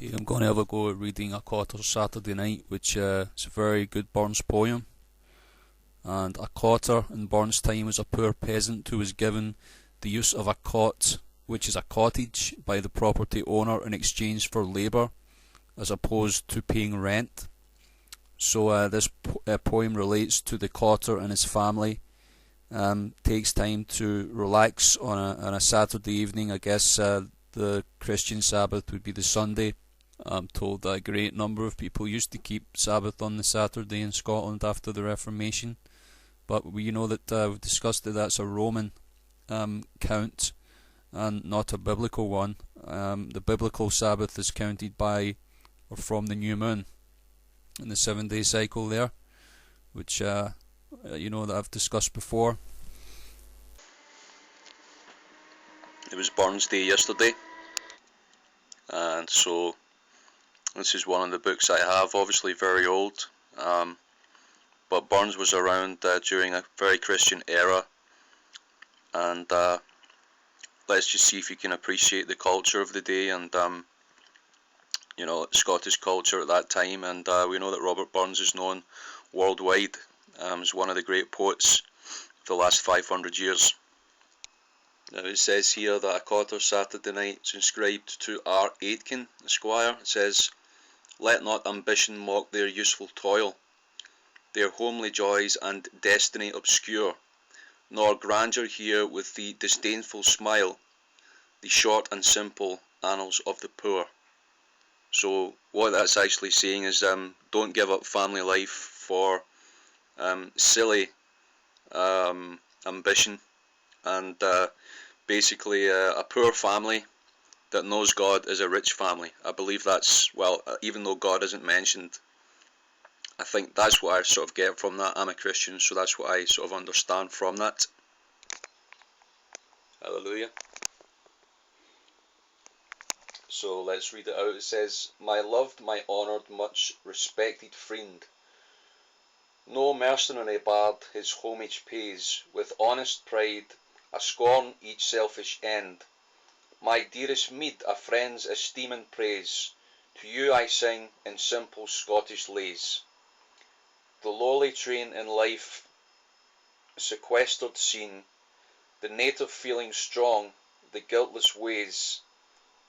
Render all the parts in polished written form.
Okay, I'm going to have a go at reading a Cottar Saturday Night, which is a very good Burns poem. And a cotter in Burns' time was a poor peasant who was given the use of a cot, which is a cottage, by the property owner in exchange for labour, as opposed to paying rent. So this poem relates to the cotter and his family. Takes time to relax on a Saturday evening. I guess the Christian Sabbath would be the Sunday. I'm told that a great number of people used to keep Sabbath on the Saturday in Scotland after the Reformation, but we know that we've discussed that that's a Roman count and not a biblical one. The biblical Sabbath is counted by or from the new moon in the 7-day cycle there, which that I've discussed before. It was Burns Day yesterday, and so this is one of the books I have, obviously very old, but Burns was around during a very Christian era, and let's just see if you can appreciate the culture of the day and Scottish culture at that time. And we know that Robert Burns is known worldwide as one of the great poets of the last 500 years. Now it says here that a Cottar Saturday Night is inscribed to R. Aitken, Esquire. It says, "Let not ambition mock their useful toil, their homely joys and destiny obscure, nor grandeur hear with the disdainful smile the short and simple annals of the poor." So what that's actually saying is don't give up family life for silly ambition, and basically a poor family that knows God is a rich family. I believe that's, even though God isn't mentioned, I think that's what I sort of get from that. I'm a Christian, so that's what I sort of understand from that. Hallelujah. So let's read it out. It says, "My loved, my honoured, much respected friend, no mercenary bard his homage pays, with honest pride, a scorn each selfish end. My dearest meed, a friend's esteem and praise, to you I sing in simple Scottish lays. The lowly train in life sequestered seen, the native feeling strong, the guiltless ways.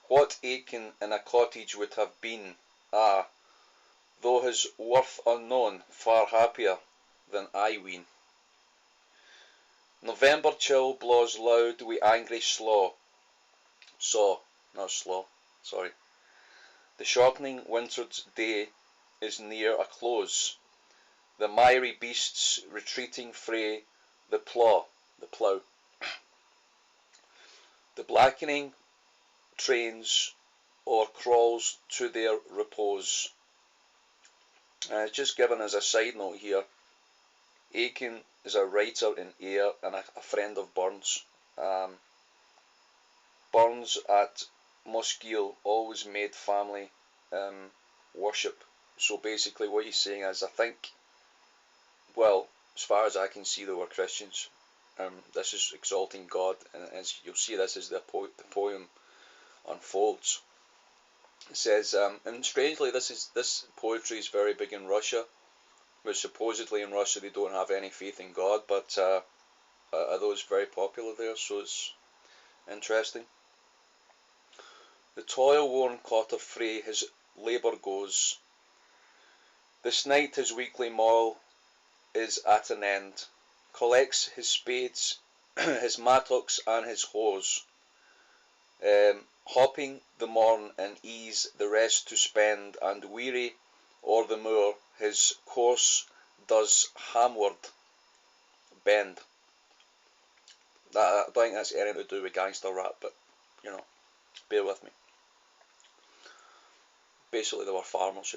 What Aitken in a cottage would have been, though his worth unknown, far happier than I ween. November chill blaws loud wi' angry slaw. The shortening winter's day is near a close. The miry beasts retreating frae the plough. The blackening trains or crawls to their repose." Just given as a side note here, Aitken is a writer in Ayr and a friend of Burns. Burns at Musgiel always made family worship. So basically what he's saying is, I think, as far as I can see, they were Christians. This is exalting God, and as you'll see, this as the poem unfolds. It says, and strangely, this poetry is very big in Russia, which supposedly in Russia they don't have any faith in God, but although it's very popular there, so it's interesting. "The toil-worn cotter frae his labour goes. This night his weekly moil is at an end. Collects his spades, his mattocks and his hoes, hopping the morn and ease the rest to spend, and weary o'er the moor his course does hamward bend." I don't think that's anything to do with gangster rap, but bear with me. Basically they were farmers,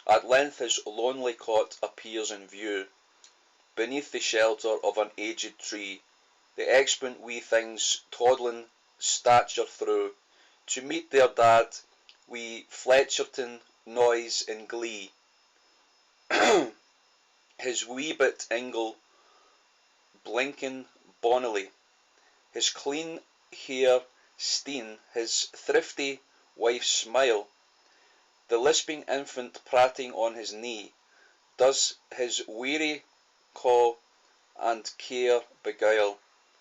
"At length his lonely cot appears in view, beneath the shelter of an aged tree, the exponent wee things toddling stature through, to meet their dad wi' Fletcherton noise and glee. His wee bit ingle blinking bonnily, his clean hair steen, his thrifty wife smile, the lisping infant prating on his knee, does his weary caw and care beguile,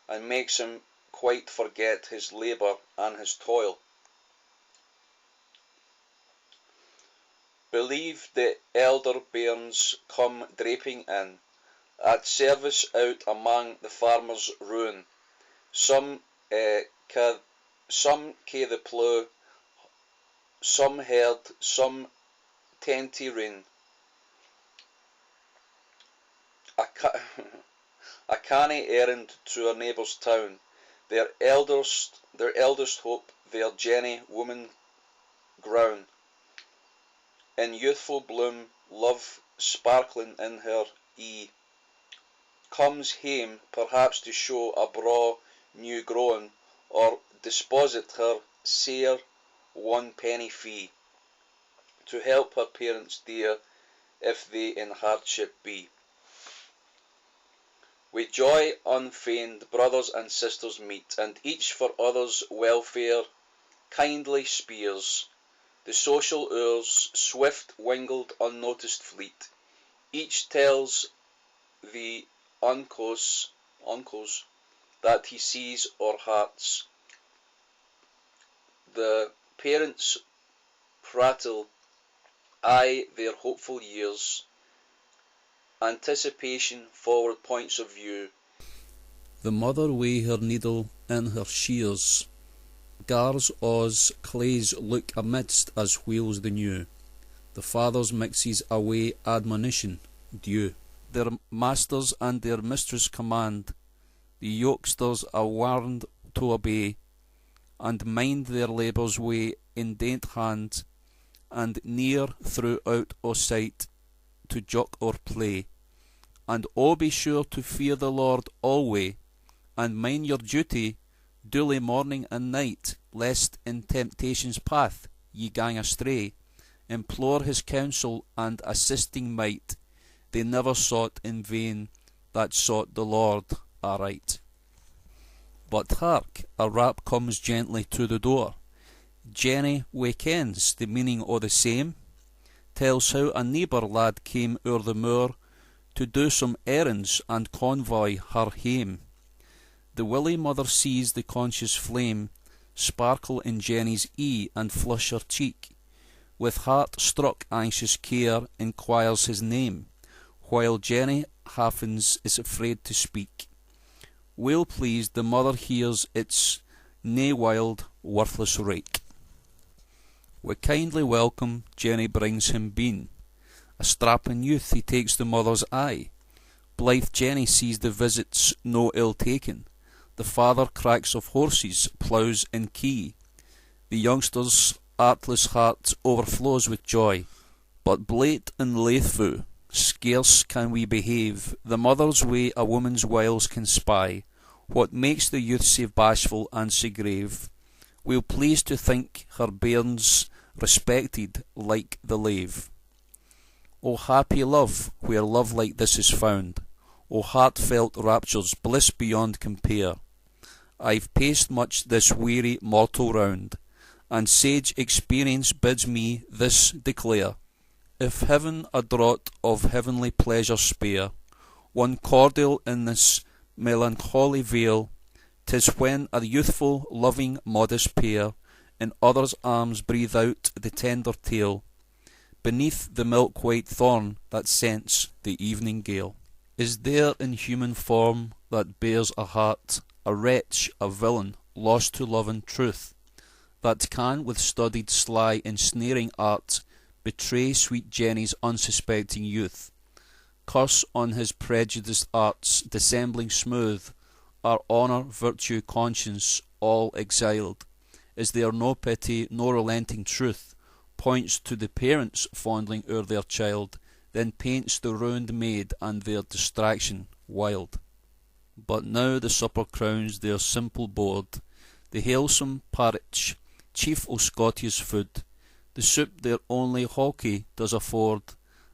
and makes him quite forget his labour and his toil. Believe the elder bairns come draping in, at service out among the farmer's ruin, some ca the plough, some herd, some tenty rein. A canny errand to a neighbour's town, their eldest hope, their Jenny woman grown, in youthful bloom, love sparkling in her ee, comes hame perhaps to show a braw new grown, or deposit her sair 1 penny fee, to help her parents dear, if they in hardship be. With joy unfeigned brothers and sisters meet, and each for others' welfare kindly speers. The social oars, swift wingled unnoticed fleet, each tells the uncles that he sees o'er hearts. The parents prattle aye their hopeful years, anticipation, forward points of view. The mother wi' her needle in her shears, gars Oz clays look amidst as wheels the new. The fathers mixes away admonition due. Their masters and their mistress command, the youngsters are warned to obey, and mind their labours wi' indent hand, and near throughout o' sight to jock or play. And oh, be sure to fear the Lord alway, and mind your duty duly morning and night, lest in temptation's path ye gang astray. Implore his counsel and assisting might, they never sought in vain that sought the Lord aright. But hark, a rap comes gently to the door. Jenny wakens the meaning o' the same, tells how a neighbour lad came o'er the moor to do some errands and convoy her hame. The willy mother sees the conscious flame sparkle in Jenny's ee and flush her cheek, with heart-struck anxious care inquires his name, while Jenny haffens is afraid to speak. Well pleased the mother hears it's nae wild, worthless rake. With kindly welcome Jenny brings him bean. A strapping youth he takes the mother's eye. Blithe Jenny sees the visits no ill taken. The father cracks of horses, ploughs and key. The youngster's artless heart overflows with joy. But blate and laithfu, scarce can we behave. The mother's way a woman's wiles can spy. What makes the youth sae bashful and sae grave? We'll please to think her bairns respected like the lave. O happy love, where love like this is found, O heartfelt raptures, bliss beyond compare. I've paced much this weary mortal round, and sage experience bids me this declare. If heaven a draught of heavenly pleasure spare, one cordial in this melancholy vale, 'tis when a youthful, loving, modest pair in others' arms breathe out the tender tale, beneath the milk-white thorn that scents the evening gale. Is there in human form that bears a heart, a wretch, a villain, lost to love and truth, that can with studied sly ensnaring art betray sweet Jenny's unsuspecting youth? Curse on his prejudiced arts, dissembling smooth, are honour, virtue, conscience, all exiled? Is there no pity, no relenting truth, points to the parents fondling o'er their child, then paints the ruined maid and their distraction wild? But now the supper crowns their simple board, the halesome parritch, chief o' Scotia's food, the soup their only hawkie does afford,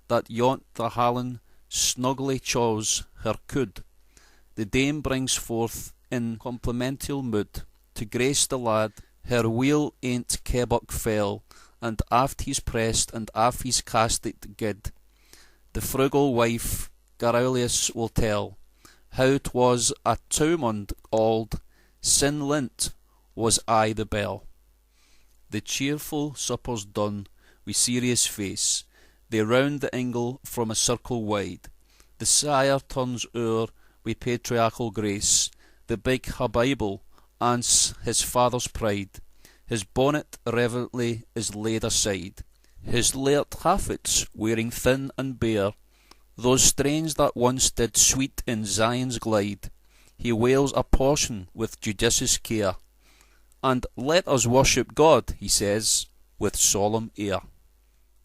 that yont the hallan snugly chaws her cood. The dame brings forth in complimental mood, to grace the lad Her wheel ain't Kebbuck fell, and aft he's pressed, and aft he's cast it gid. The frugal wife, Garaulius will tell, how 'twas a Towmond auld, sin lint was aye the bell. The cheerful supper's done, wi' serious face, they round the ingle from a circle wide. The sire turns o'er wi' patriarchal grace, the big Bible ance his father's pride. His bonnet reverently is laid aside, his laird haffets wearing thin and bare, those strains that once did sweet in Zion's glide. He wails a portion with judicious care, and let us worship God, he says, with solemn air.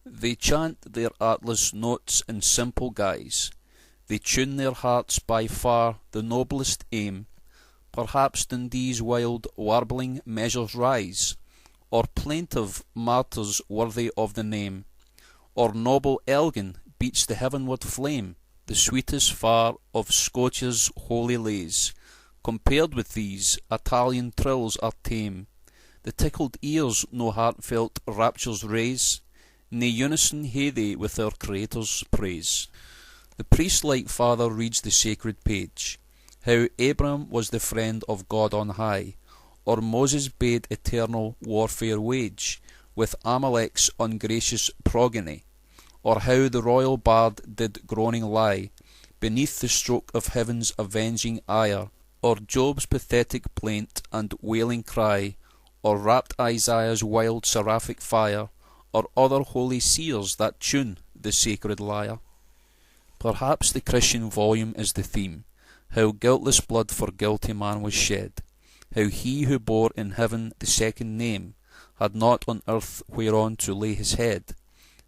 They chant their artless notes in simple guise, they tune their hearts by far the noblest aim. Perhaps Dundee's wild warbling measures rise, or plaintive martyrs worthy of the name, or noble Elgin beats the heavenward flame. The sweetest far of Scotia's holy lays, compared with these, Italian trills are tame. The tickled ears no heartfelt raptures raise, nae unison hae they with their Creator's praise. The priest-like father reads the sacred page, how Abram was the friend of God on high, or Moses bade eternal warfare wage with Amalek's ungracious progeny, or how the royal bard did groaning lie beneath the stroke of heaven's avenging ire, or Job's pathetic plaint and wailing cry, or rapt Isaiah's wild seraphic fire, or other holy seers that tune the sacred lyre. Perhaps the Christian volume is the theme, how guiltless blood for guilty man was shed, how he who bore in heaven the second name had not on earth whereon to lay his head,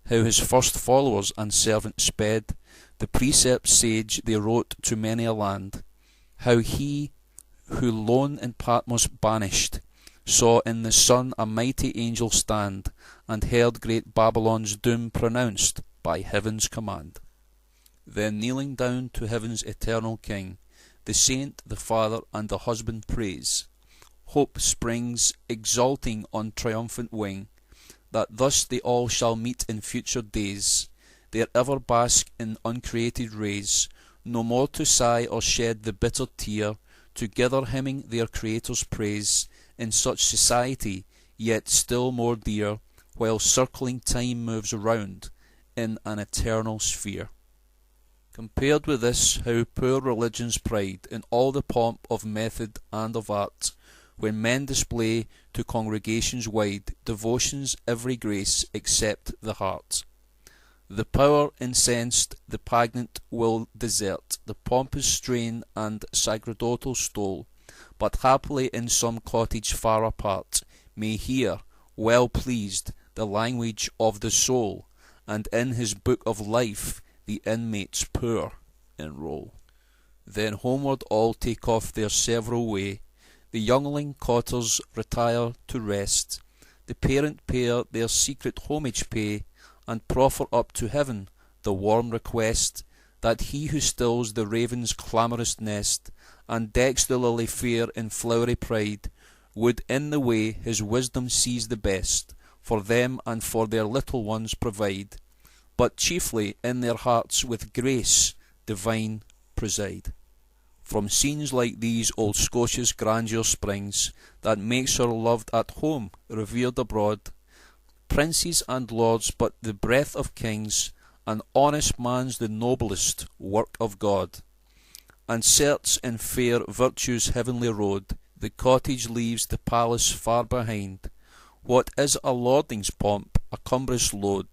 how his first followers and servants sped, the precepts sage they wrote to many a land, how he who lone in Patmos banished saw in the sun a mighty angel stand, and heard great Babylon's doom pronounced by heaven's command. Then kneeling down to heaven's eternal King, the saint, the father, and the husband praise. Hope springs exulting on triumphant wing, that thus they all shall meet in future days, there ever bask in uncreated rays, no more to sigh or shed the bitter tear, together hymning their Creator's praise, in such society, yet still more dear, while circling time moves round in an eternal sphere. Compared with this, how poor religion's pride in all the pomp of method and of art, when men display to congregations wide devotion's every grace except the heart. The power incensed, the pageant will desert, the pompous strain and sacerdotal stole, but happily in some cottage far apart may hear, well pleased, the language of the soul, and in his book of life the inmates poor enroll. Then homeward all take off their several way, the youngling cottars retire to rest, the parent pair their secret homage pay, and proffer up to heaven the warm request, that he who stills the raven's clamorous nest, and decks the lily fair in flowery pride, would in the way his wisdom sees the best, for them and for their little ones provide, but chiefly in their hearts with grace divine preside. From scenes like these old Scotia's grandeur springs, that makes her loved at home, revered abroad. Princes and lords but the breath of kings, an honest man's the noblest work of God. And certes in fair virtue's heavenly road, the cottage leaves the palace far behind. What is a lordling's pomp, a cumbrous load,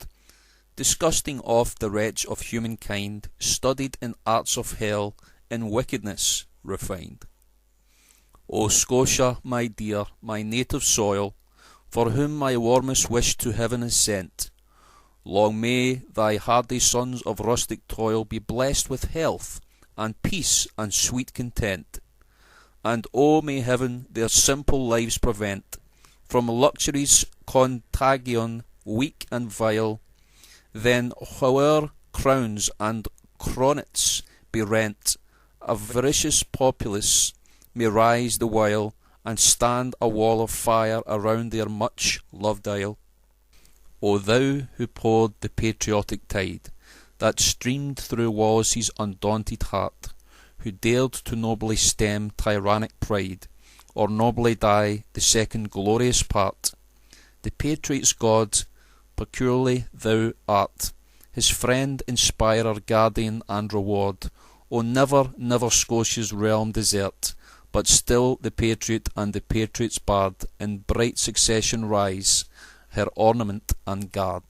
disgusting oft the wretch of humankind, studied in arts of hell, in wickedness refined. O Scotia, my dear, my native soil, for whom my warmest wish to heaven is sent, long may thy hardy sons of rustic toil be blessed with health, and peace, and sweet content. And oh, may heaven their simple lives prevent from luxury's contagion weak and vile. Then howe'er crowns and coronets be rent, a voracious populace may rise the while, and stand a wall of fire around their much-loved isle. O thou who poured the patriotic tide that streamed through Wallace's undaunted heart, who dared to nobly stem tyrannic pride, or nobly die the second glorious part, the patriot's God, peculiarly thou art, his friend, inspirer, guardian, and reward. O never, never Scotia's realm desert, but still the patriot and the patriot's bard in bright succession rise, her ornament and guard.